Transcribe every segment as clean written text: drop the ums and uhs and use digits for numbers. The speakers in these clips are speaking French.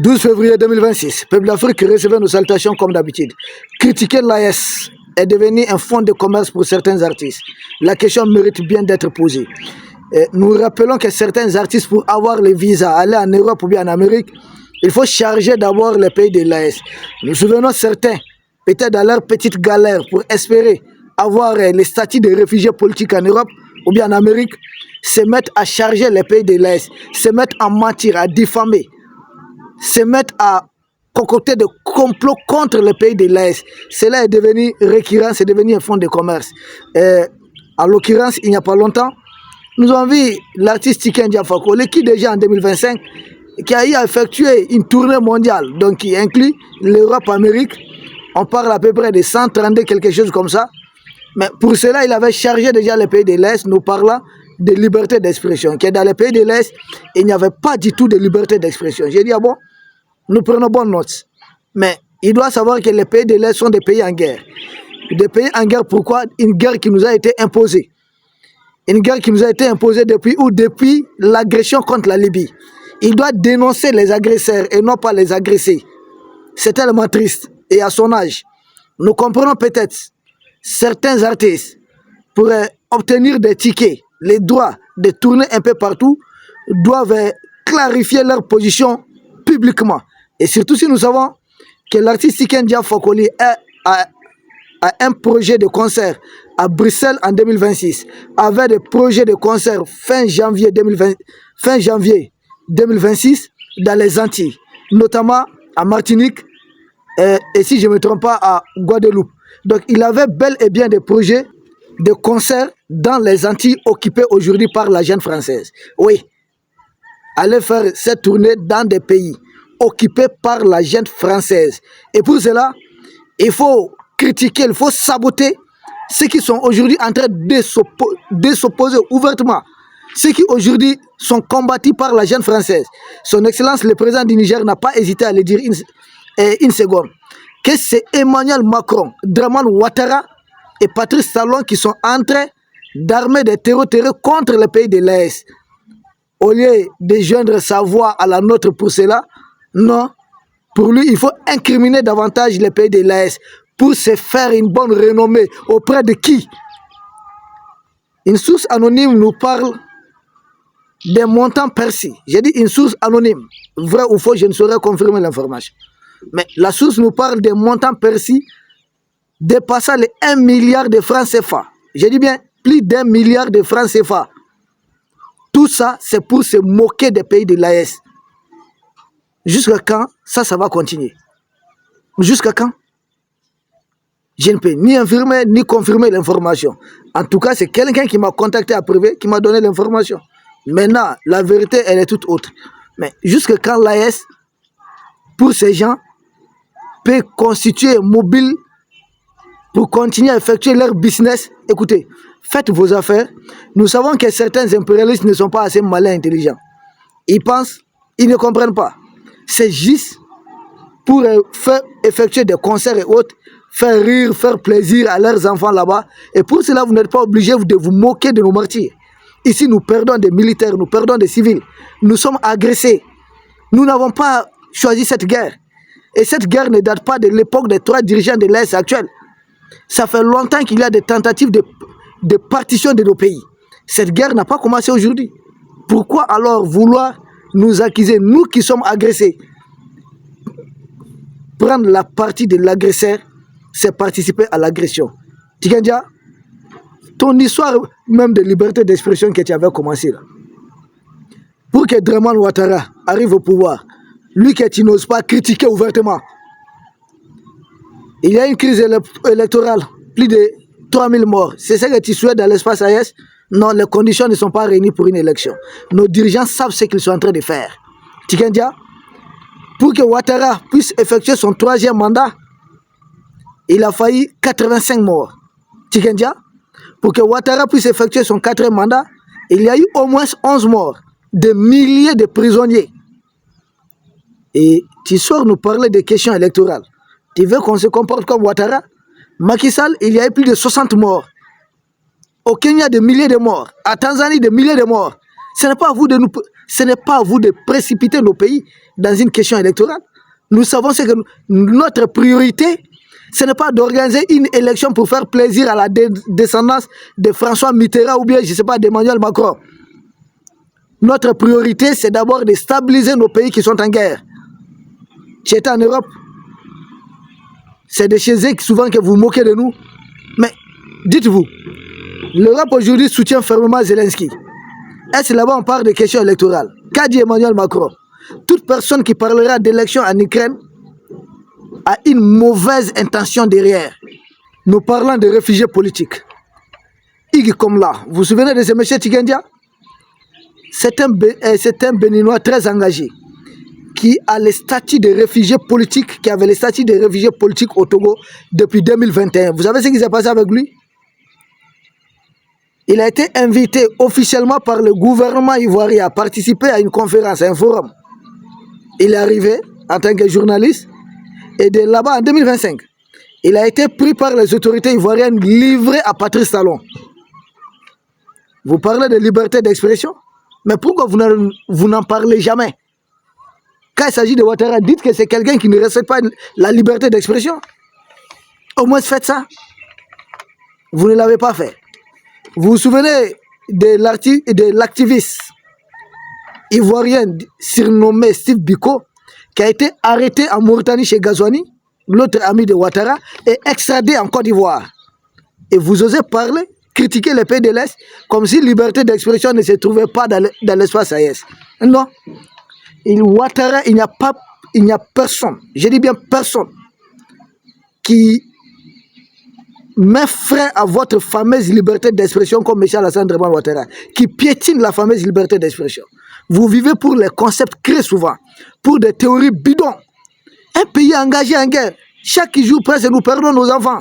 12 février 2026, peuple d'Afrique recevait nos salutations comme d'habitude. Critiquer l'AS est devenu un fonds de commerce pour certains artistes. La question mérite bien d'être posée. Nous rappelons que certains artistes, pour avoir le visa, aller en Europe ou bien en Amérique, il faut charger d'abord les pays de l'AS. Nous souvenons certains, peut-être dans leur petite galère, pour espérer avoir le statut de réfugié politique en Europe ou bien en Amérique, se mettre à charger les pays de l'AS, se mettre à mentir, à diffamer, se mettre à concocter des complots contre les pays de l'AS. Cela est devenu récurrent, c'est devenu un fonds de commerce. En l'occurrence, il n'y a pas longtemps, nous avons vu l'artiste Tiken Jah Fakoly qui déjà en 2025, qui a eu à effectuer une tournée mondiale, donc qui inclut l'Europe, l'Amérique. On parle à peu près de 132, quelque chose comme ça. Mais pour cela, il avait chargé déjà les pays de l'Est, nous parlant de liberté d'expression. Que dans les pays de l'Est, il n'y avait pas du tout de liberté d'expression. J'ai dit, ah bon, nous prenons bonne note. Mais il doit savoir que les pays de l'Est sont des pays en guerre. Des pays en guerre, pourquoi? Une guerre qui nous a été imposée. Une guerre qui nous a été imposée depuis l'agression contre la Libye. Il doit dénoncer les agresseurs et non pas les agressés. C'est tellement triste. Et à son âge, nous comprenons peut-être certains artistes, pour obtenir des tickets, les droits de tourner un peu partout, doivent clarifier leur position publiquement. Et surtout si nous savons que l'artiste Tiken Jah Fakoly a un projet de concert à Bruxelles en 2026, avait des projets de concert fin janvier 2026 dans les Antilles, notamment à Martinique et si je ne me trompe pas à Guadeloupe. Donc il avait bel et bien des projets de concert dans les Antilles occupées aujourd'hui par la jeune française. Oui, aller faire cette tournée dans des pays occupés par la jeune française. Et pour cela, il faut critiquer, il faut saboter ceux qui sont aujourd'hui en train de s'opposer ouvertement, ceux qui aujourd'hui sont combattus par la jeune française. Son Excellence, le président du Niger, n'a pas hésité à le dire une seconde, que c'est Emmanuel Macron, Dramane Ouattara et Patrice Talon qui sont en train d'armer des terreaux contre le pays de l'AS. Au lieu de joindre sa voix à la nôtre pour cela, non, pour lui, il faut incriminer davantage les pays de l'AS pour se faire une bonne renommée auprès de qui? Une source anonyme nous parle des montants perçus. J'ai dit une source anonyme. Vrai ou faux, je ne saurais confirmer l'information. Mais la source nous parle des montants perçus dépassant les 1 milliard de francs CFA. J'ai dit bien plus d'1 milliard de francs CFA. Tout ça, c'est pour se moquer des pays de l'AS. Jusqu'à quand ça va continuer? Jusqu'à quand? Je ne peux ni infirmer ni confirmer l'information. En tout cas, c'est quelqu'un qui m'a contacté à privé, qui m'a donné l'information. Maintenant, la vérité, elle est toute autre. Mais jusqu'à quand l'AS, pour ces gens, peut constituer mobile pour continuer à effectuer leur business? Écoutez, faites vos affaires. Nous savons que certains impérialistes ne sont pas assez malins, intelligents. Ils pensent, ils ne comprennent pas. C'est juste pour faire effectuer des concerts et autres, faire rire, faire plaisir à leurs enfants là-bas. Et pour cela, vous n'êtes pas obligés de vous moquer de nos martyrs. Ici, nous perdons des militaires, nous perdons des civils. Nous sommes agressés. Nous n'avons pas choisi cette guerre. Et cette guerre ne date pas de l'époque des 3 dirigeants de l'Est actuels. Ça fait longtemps qu'il y a des tentatives de partition de nos pays. Cette guerre n'a pas commencé aujourd'hui. Pourquoi alors vouloir nous accuser, nous qui sommes agressés? Prendre la partie de l'agresseur, c'est participer à l'agression. Tiken Jah, ton histoire même de liberté d'expression que tu avais commencé là, pour que Dramane Ouattara arrive au pouvoir, lui que tu n'oses pas critiquer ouvertement, il y a une crise électorale, plus de 3000 morts. C'est ça que tu souhaites dans l'espace AES? Non, les conditions ne sont pas réunies pour une élection. Nos dirigeants savent ce qu'ils sont en train de faire. Tiken Jah, pour que Ouattara puisse effectuer son 3e mandat, il a failli 85 morts. Tiken Jah, pour que Ouattara puisse effectuer son 4e mandat, il y a eu au moins 11 morts, des milliers de prisonniers. Et tu sors nous parler des questions électorales. Tu veux qu'on se comporte comme Ouattara? Macky Sall, il y a eu plus de 60 morts. Au Kenya, des milliers de morts. À Tanzanie, des milliers de morts. Ce n'est pas à vous de précipiter nos pays dans une question électorale. Nous savons que notre priorité, ce n'est pas d'organiser une élection pour faire plaisir à la descendance de François Mitterrand ou bien, je ne sais pas, d'Emmanuel Macron. Notre priorité, c'est d'abord de stabiliser nos pays qui sont en guerre. Tu étais en Europe. C'est de chez eux souvent que vous moquez de nous. Mais dites-vous, l'Europe aujourd'hui soutient fermement Zelensky. Est-ce là-bas on parle de questions électorales? Qu'a dit Emmanuel Macron? Toute personne qui parlera d'élection en Ukraine a une mauvaise intention derrière. Nous parlons de réfugiés politiques. Igi Komla, vous vous souvenez de ce monsieur Tigendia? C'est un Béninois très engagé qui a le statut de réfugié politique, qui avait le statut de réfugié politique au Togo depuis 2021. Vous savez ce qui s'est passé avec lui? Il a été invité officiellement par le gouvernement ivoirien à participer à une conférence, à un forum. Il est arrivé en tant que journaliste et de là-bas en 2025, il a été pris par les autorités ivoiriennes, livré à Patrice Talon. Vous parlez de liberté d'expression, mais pourquoi vous n'en parlez jamais? Quand il s'agit de Ouattara, dites que c'est quelqu'un qui ne respecte pas la liberté d'expression. Au moins faites ça. Vous ne l'avez pas fait. Vous vous souvenez de l'activiste ivoirien surnommé Steve Biko, qui a été arrêté en Mauritanie chez Ghazouani, l'autre ami de Ouattara, et extradé en Côte d'Ivoire. Et vous osez parler, critiquer les pays de l'Est, comme si liberté d'expression ne se trouvait pas dans l'espace AES. Non. Ouattara, il n'y a personne, je dis bien personne, qui met frein à votre fameuse liberté d'expression comme M. Alassane Draman Ouattara, qui piétine la fameuse liberté d'expression. Vous vivez pour les concepts créés souvent, pour des théories bidons. Un pays engagé en guerre, chaque jour presque nous perdons nos enfants,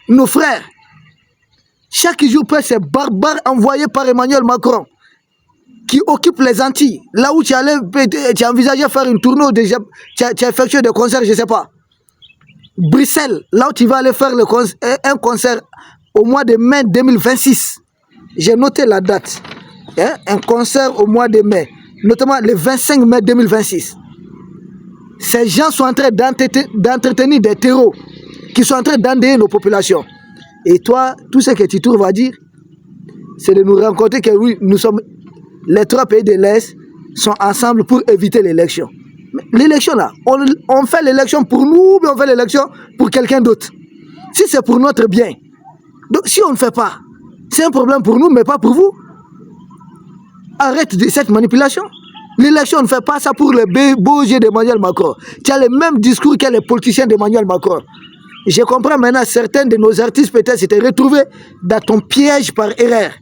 nos frères. Chaque jour presque ces barbares envoyés par Emmanuel Macron, qui occupe les Antilles, là où tu as envisagé faire une tournée, tu as effectué des concerts, je ne sais pas. Bruxelles, là où tu vas aller faire un concert au mois de mai 2026. J'ai noté la date. Un concert au mois de mai, notamment le 25 mai 2026. Ces gens sont en train d'entretenir des terreaux qui sont en train d'endeuiller nos populations. Et toi, tout ce que tu trouves à dire, c'est de nous raconter que oui, nous sommes les trois pays de l'Est sont ensemble pour éviter l'élection. L'élection là, on fait l'élection pour nous, mais on fait l'élection pour quelqu'un d'autre. Si c'est pour notre bien, donc si on ne fait pas, c'est un problème pour nous, mais pas pour vous. Arrête de cette manipulation. L'élection, on ne fait pas ça pour les beaux yeux d'Emmanuel Macron. Tu as le même discours que les politiciens d'Emmanuel Macron. Je comprends maintenant, certains de nos artistes peut-être s'étaient retrouvés dans ton piège par erreur.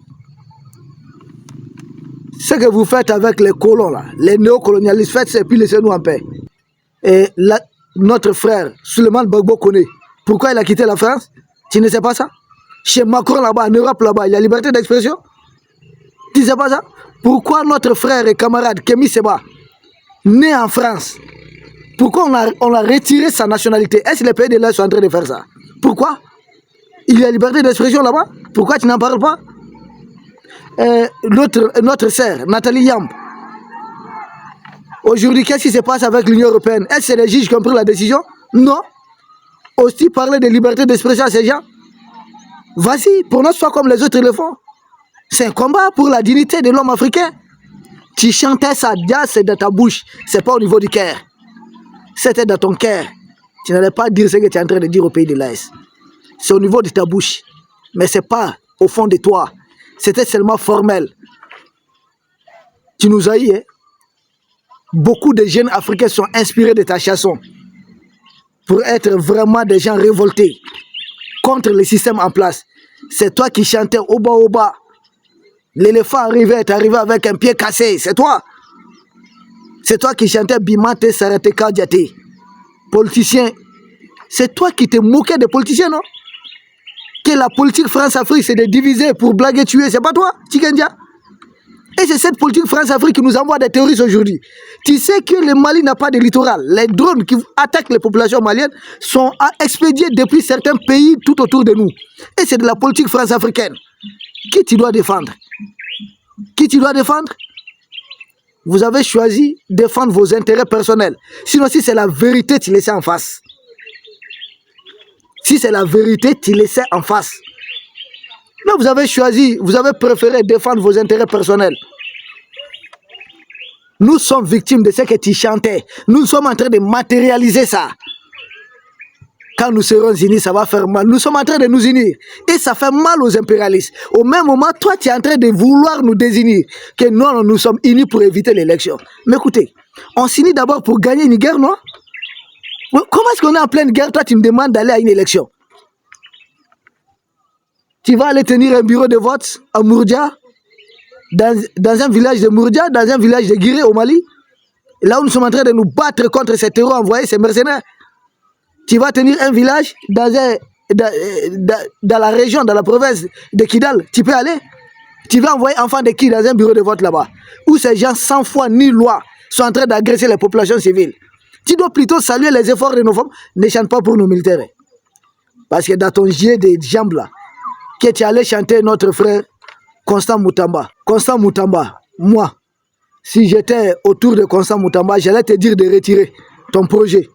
Ce que vous faites avec les colons, là, les néocolonialistes, faites ça et puis laissez-nous en paix. Et là, notre frère, Souleymane Gbagbo connaît. Pourquoi il a quitté la France? Tu ne sais pas ça? Chez Macron là-bas, en Europe là-bas, il y a liberté d'expression? Tu ne sais pas ça? Pourquoi notre frère et camarade Kémy Seba, né en France, pourquoi on a retiré sa nationalité? Est-ce que les pays de l'Est sont en train de faire ça? Pourquoi? Il y a liberté d'expression là-bas? Pourquoi tu n'en parles pas? Notre sœur, Nathalie Yamb, aujourd'hui, qu'est-ce qui se passe avec l'Union européenne? Est-ce que c'est les juges qui ont pris la décision? Non. Aussi parler de liberté d'expression à ces gens? Vas-y, prononce-toi comme les autres le font. C'est un combat pour la dignité de l'homme africain. Tu chantais ça, c'est dans ta bouche, c'est pas au niveau du cœur. C'était dans ton cœur. Tu n'allais pas dire ce que tu es en train de dire au pays de l'Est. C'est au niveau de ta bouche, mais c'est pas au fond de toi. C'était seulement formel. Tu nous as eu, hein? Beaucoup de jeunes Africains sont inspirés de ta chanson pour être vraiment des gens révoltés contre le système en place. C'est toi qui chantais Oba Oba. L'éléphant est arrivé avec un pied cassé. C'est toi. C'est toi qui chantais Bimate Sarate Kadiate. Politicien. C'est toi qui te moquais des politiciens, non? Que la politique France-Afrique, c'est de diviser pour blaguer, tuer. C'est pas toi, Tikendia? Et c'est cette politique France-Afrique qui nous envoie des terroristes aujourd'hui. Tu sais que le Mali n'a pas de littoral. Les drones qui attaquent les populations maliennes sont expédiés depuis certains pays tout autour de nous. Et c'est de la politique France-africaine. Qui tu dois défendre? Qui tu dois défendre? Vous avez choisi de défendre vos intérêts personnels. Sinon, si c'est la vérité, tu laisses en face. Si c'est la vérité, tu laisses en face. Mais vous avez choisi, vous avez préféré défendre vos intérêts personnels. Nous sommes victimes de ce que tu chantais. Nous sommes en train de matérialiser ça. Quand nous serons unis, ça va faire mal. Nous sommes en train de nous unir. Et ça fait mal aux impérialistes. Au même moment, toi, tu es en train de vouloir nous désunir. Que non, nous sommes unis pour éviter l'élection. Mais écoutez, on s'unit d'abord pour gagner une guerre, non? Comment est-ce qu'on est en pleine guerre? Toi, tu me demandes d'aller à une élection. Tu vas aller tenir un bureau de vote à Mourdia, dans un village de Mourdia, dans un village de Guiré au Mali. Là où nous sommes en train de nous battre contre ces terreurs envoyés, ces mercenaires. Tu vas tenir un village dans la région, dans la province de Kidal. Tu peux aller. Tu vas envoyer enfants de qui dans un bureau de vote là-bas, où ces gens sans foi ni loi sont en train d'agresser les populations civiles. Tu dois plutôt saluer les efforts de nos femmes. Ne chante pas pour nos militaires. Parce que dans ton gilet de jambes là, que tu allais chanter notre frère Constant Moutamba. Constant Moutamba, moi, si j'étais autour de Constant Moutamba, j'allais te dire de retirer ton projet.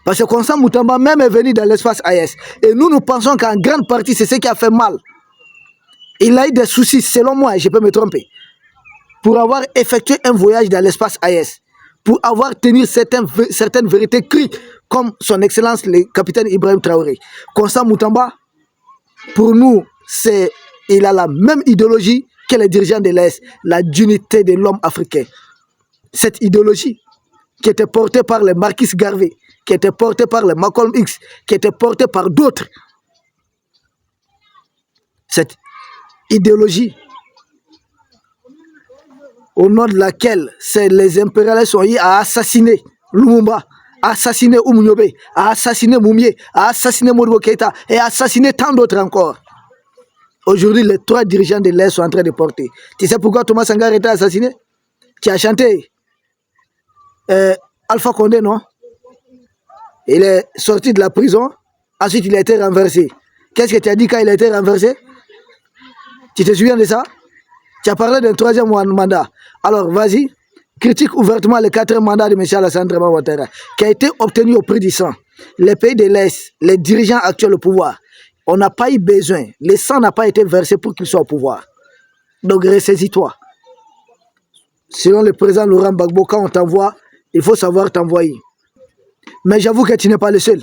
Parce que Constant Moutamba même est venu dans l'espace AES. Et nous pensons qu'en grande partie, c'est ce qui a fait mal. Il a eu des soucis, selon moi, je peux me tromper, pour avoir effectué un voyage dans l'espace AES, pour avoir tenu certaines vérités crues, comme son excellence le capitaine Ibrahim Traoré. Constant Moutamba, pour nous, il a la même idéologie que les dirigeants de l'Est, la dignité de l'homme africain. Cette idéologie qui était portée par les Marquis Garvey, qui était portée par les Malcolm X, qui était portée par d'autres. Cette idéologie au nom de laquelle les impérialistes sont allés à assassiner Lumumba, à assassiner Oumounyobé, à assassiner Moumié, à assassiner Modibo Keïta et à assassiner tant d'autres encore. Aujourd'hui, les 3 dirigeants de l'Est sont en train de porter. Tu sais pourquoi Thomas Sankara a été assassiné? Tu as chanté Alpha Condé, non? Il est sorti de la prison, ensuite il a été renversé. Qu'est-ce que tu as dit quand il a été renversé? Tu te souviens de ça? Tu as parlé d'un 3e mandat. Alors, vas-y, critique ouvertement le 4e mandat de M. Alassane Dramane Ouattara, qui a été obtenu au prix du sang. Les pays de l'Est, les dirigeants actuels au pouvoir, on n'a pas eu besoin. Le sang n'a pas été versé pour qu'ils soient au pouvoir. Donc, ressaisis-toi. Selon le président Laurent Gbagbo, quand on t'envoie, il faut savoir t'envoyer. Mais j'avoue que tu n'es pas le seul.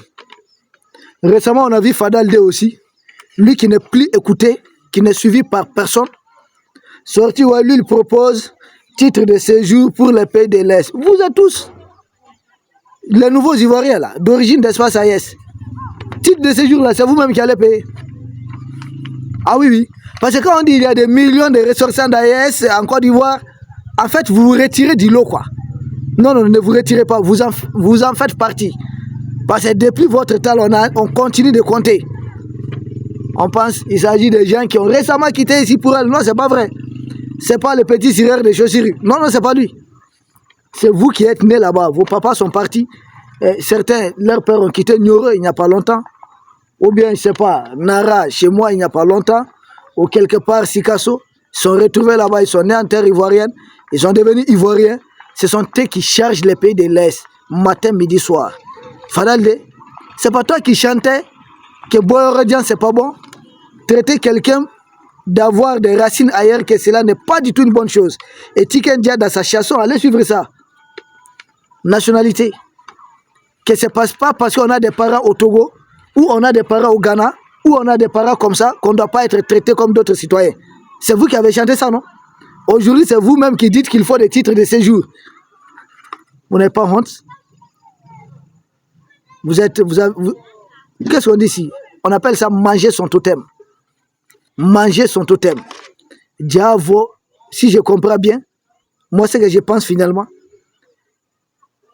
Récemment, on a vu Fadal D aussi. Lui qui n'est plus écouté, qui n'est suivi par personne. Sorti où lui, il propose titre de séjour pour les pays de l'Est. Vous êtes tous les nouveaux Ivoiriens là, d'origine d'espace AES. Titre de séjour là, c'est vous-même qui allez payer. Ah oui, oui. Parce que quand on dit qu'il y a des millions de ressortissants d'AES en Côte d'Ivoire, en fait, vous vous retirez du lot, quoi. Non, non, ne vous retirez pas, vous en faites partie. Parce que depuis votre temps, on continue de compter. On pense qu'il s'agit de gens qui ont récemment quitté ici pour elle. Non, c'est pas vrai. C'est pas le petit cireur de chaussures. Non, non, c'est pas lui. C'est vous qui êtes nés là-bas. Vos papas sont partis. Et certains, leurs pères ont quitté Nioro il n'y a pas longtemps. Ou bien, je ne sais pas, Nara, chez moi, il n'y a pas longtemps. Ou quelque part, Sikasso. Ils sont retrouvés là-bas. Ils sont nés en terre ivoirienne. Ils sont devenus ivoiriens. Ce sont eux qui chargent les pays de l'Est. Matin, midi, soir. Fadalde, c'est pas toi qui chantais que Boyorodian, c'est pas bon. Traiter quelqu'un d'avoir des racines ailleurs, que cela n'est pas du tout une bonne chose. Et Tiken Dia, dans sa chanson, allez suivre ça. Nationalité. Que ça ne passe pas parce qu'on a des parents au Togo, ou on a des parents au Ghana, ou on a des parents comme ça, qu'on ne doit pas être traité comme d'autres citoyens. C'est vous qui avez chanté ça, non? Aujourd'hui, c'est vous-même qui dites qu'il faut des titres de séjour. Vous n'avez pas honte? Qu'est-ce qu'on dit ici? On appelle ça manger son totem. Manger son totem. Diavo, si je comprends bien, moi ce que je pense finalement,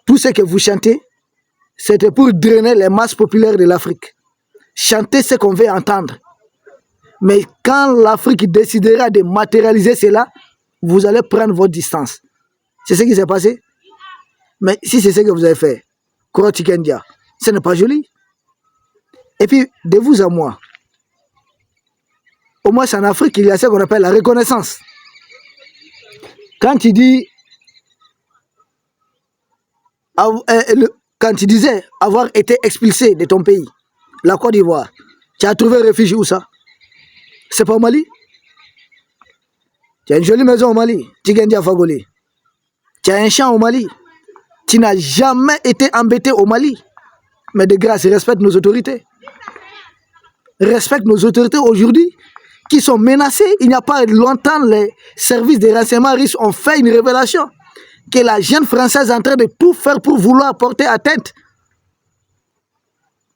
tout ce que vous chantez, c'était pour drainer les masses populaires de l'Afrique. Chanter ce qu'on veut entendre. Mais quand l'Afrique décidera de matérialiser cela, vous allez prendre votre distance. C'est ce qui s'est passé. Mais si c'est ce que vous avez fait, Koro Tiken Dia, ce n'est pas joli. Et puis, de vous à moi, au moins en Afrique, il y a ce qu'on appelle la reconnaissance. Quand tu dis, quand tu disais avoir été expulsé de ton pays, la Côte d'Ivoire, tu as trouvé refuge où ça? C'est pas au Mali? Tu as une jolie maison au Mali, Tigendia Fagoli. Tu as un champ au Mali. Tu n'as jamais été embêté au Mali. Mais de grâce, respecte nos autorités. Respecte nos autorités aujourd'hui qui sont menacées. Il n'y a pas longtemps, les services de renseignement russes ont fait une révélation que la jeune Française est en train de tout faire pour vouloir porter atteinte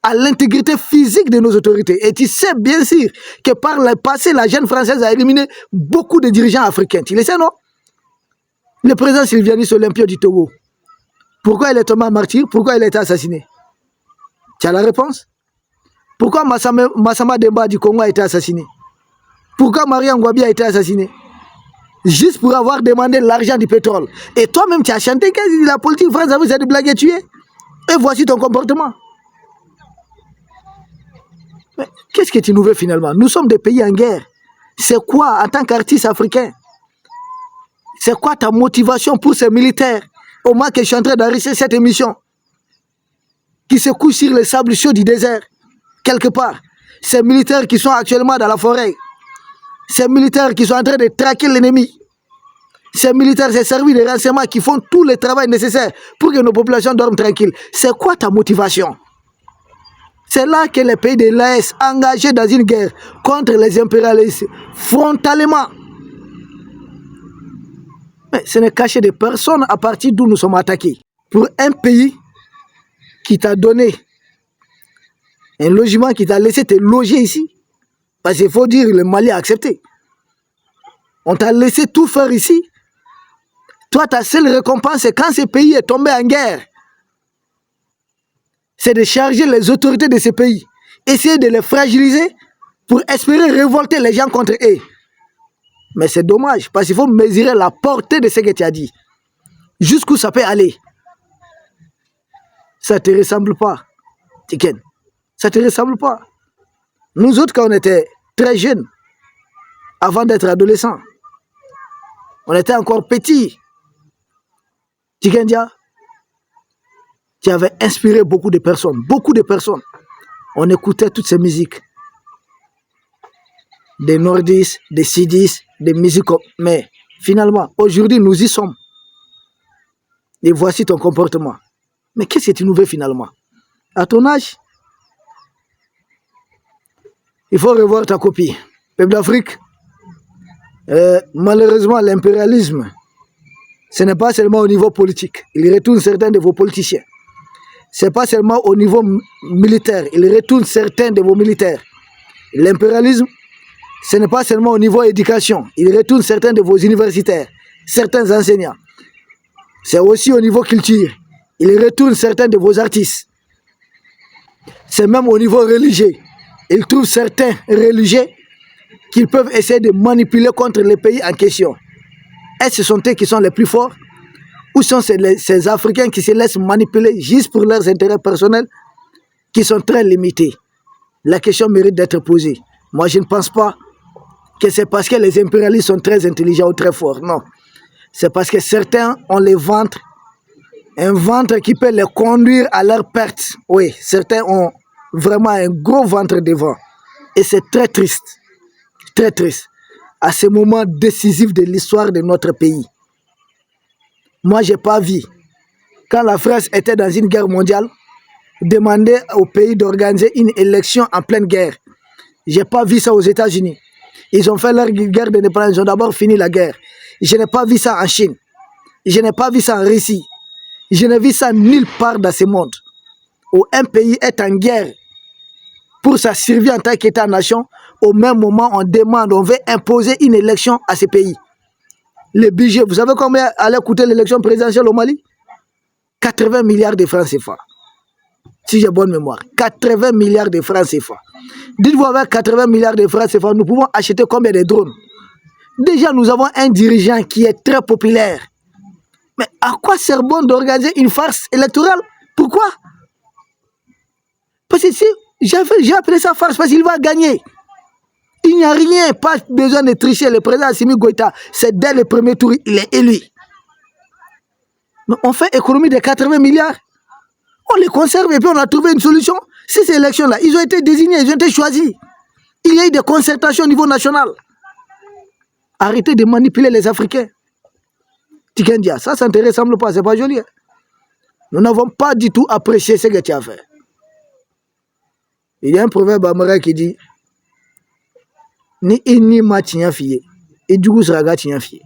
à l'intégrité physique de nos autorités. Et tu sais bien sûr que par le passé, la jeune Française a éliminé beaucoup de dirigeants africains. Tu le sais, non? Le président Sylvianis Olympio du Togo. Pourquoi il est tombé martyr? Pourquoi il a été assassiné? Tu as la réponse? Pourquoi Massama Demba du Congo a été assassiné? Pourquoi Marie Ngouabi a été assassiné? Juste pour avoir demandé l'argent du pétrole. Et toi-même, tu as chanté que la politique française vous a de blaguer tuer. Et voici ton comportement. Qu'est-ce que tu nous veux finalement? Nous sommes des pays en guerre. C'est quoi, en tant qu'artiste africain? C'est quoi ta motivation pour ces militaires? Au moins que je suis en train d'enrichir cette émission, qui se couche sur les sables chauds du désert, quelque part. Ces militaires qui sont actuellement dans la forêt. Ces militaires qui sont en train de traquer l'ennemi. Ces militaires, ces services de renseignement qui font tout le travail nécessaire pour que nos populations dorment tranquilles. C'est quoi ta motivation? C'est là que les pays de l'Est, engagés dans une guerre contre les impérialistes, frontalement. Mais ce n'est caché de personne à partir d'où nous sommes attaqués. Pour un pays qui t'a donné un logement, qui t'a laissé te loger ici, parce qu'il faut dire, le Mali a accepté. On t'a laissé tout faire ici. Toi, ta seule récompense, c'est quand ce pays est tombé en guerre. C'est de charger les autorités de ce pays, essayer de les fragiliser pour espérer révolter les gens contre eux. Mais c'est dommage, parce qu'il faut mesurer la portée de ce que tu as dit. Jusqu'où ça peut aller. Ça ne te ressemble pas, Tiken. Ça ne te ressemble pas. Nous autres, quand on était très jeunes, avant d'être adolescents, on était encore petits. Tikendia, tu avais inspiré beaucoup de personnes. Beaucoup de personnes. On écoutait toutes ces musiques. Des nordistes, des sudistes, des musiques. Mais finalement, aujourd'hui, nous y sommes. Et voici ton comportement. Mais qu'est-ce que tu nous veux finalement? À ton âge, il faut revoir ta copie. Peuple d'Afrique, malheureusement, l'impérialisme, ce n'est pas seulement au niveau politique. Il retourne certains de vos politiciens. Ce n'est pas seulement au niveau militaire. Il retourne certains de vos militaires. L'impérialisme, ce n'est pas seulement au niveau éducation. Il retourne certains de vos universitaires, certains enseignants. C'est aussi au niveau culture. Il retourne certains de vos artistes. C'est même au niveau religieux. Il trouve certains religieux qu'ils peuvent essayer de manipuler contre les pays en question. Est-ce que ce sont eux qui sont les plus forts? Ou sont ces Africains qui se laissent manipuler juste pour leurs intérêts personnels, qui sont très limités? La question mérite d'être posée. Moi, je ne pense pas que c'est parce que les impérialistes sont très intelligents ou très forts. Non. C'est parce que certains ont les ventres, un ventre qui peut les conduire à leur perte. Oui, certains ont vraiment un gros ventre devant. Et c'est très triste. Très triste. À ce moment décisif de l'histoire de notre pays. Moi, je n'ai pas vu, quand la France était dans une guerre mondiale, demander au pays d'organiser une élection en pleine guerre. Je n'ai pas vu ça aux États-Unis. Ils ont fait leur guerre d'indépendance, ils ont d'abord fini la guerre. Je n'ai pas vu ça en Chine. Je n'ai pas vu ça en Russie. Je n'ai vu ça nulle part dans ce monde. Où un pays est en guerre pour sa survie en tant qu'État-nation, au même moment on demande, on veut imposer une élection à ce pays. Le budget, vous savez combien allait coûter l'élection présidentielle au Mali? 80 milliards de francs CFA. Si j'ai bonne mémoire. 80 milliards de francs CFA. Dites-vous, avec 80 milliards de francs CFA, nous pouvons acheter combien de drones? Déjà, nous avons un dirigeant qui est très populaire. Mais à quoi sert bon d'organiser une farce électorale? Pourquoi? Parce que si j'ai appelé ça farce parce qu'il va gagner. Il n'y a rien, pas besoin de tricher. Le président Assimi Goïta, c'est dès le premier tour, il est élu. Mais on fait économie de 80 milliards. On les conserve et puis on a trouvé une solution. Si ces élections-là, ils ont été désignés, ils ont été choisis. Il y a eu des concertations au niveau national. Arrêtez de manipuler les Africains. Tikendia, ça ne te ressemble pas, c'est pas joli. Hein? Nous n'avons pas du tout apprécié ce que tu as fait. Il y a un proverbe américain qui dit Ni inni ma tignafie, et du coup sera tignafie.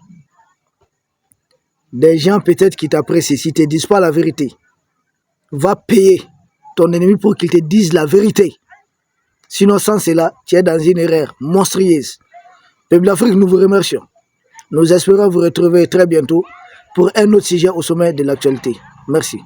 Des gens peut-être qui t'apprécient, s'ils ne te disent pas la vérité, va payer ton ennemi pour qu'il te dise la vérité. Sinon, sans cela, tu es dans une erreur monstrueuse. Peuple d'Afrique, nous vous remercions. Nous espérons vous retrouver très bientôt pour un autre sujet au sommet de l'actualité. Merci.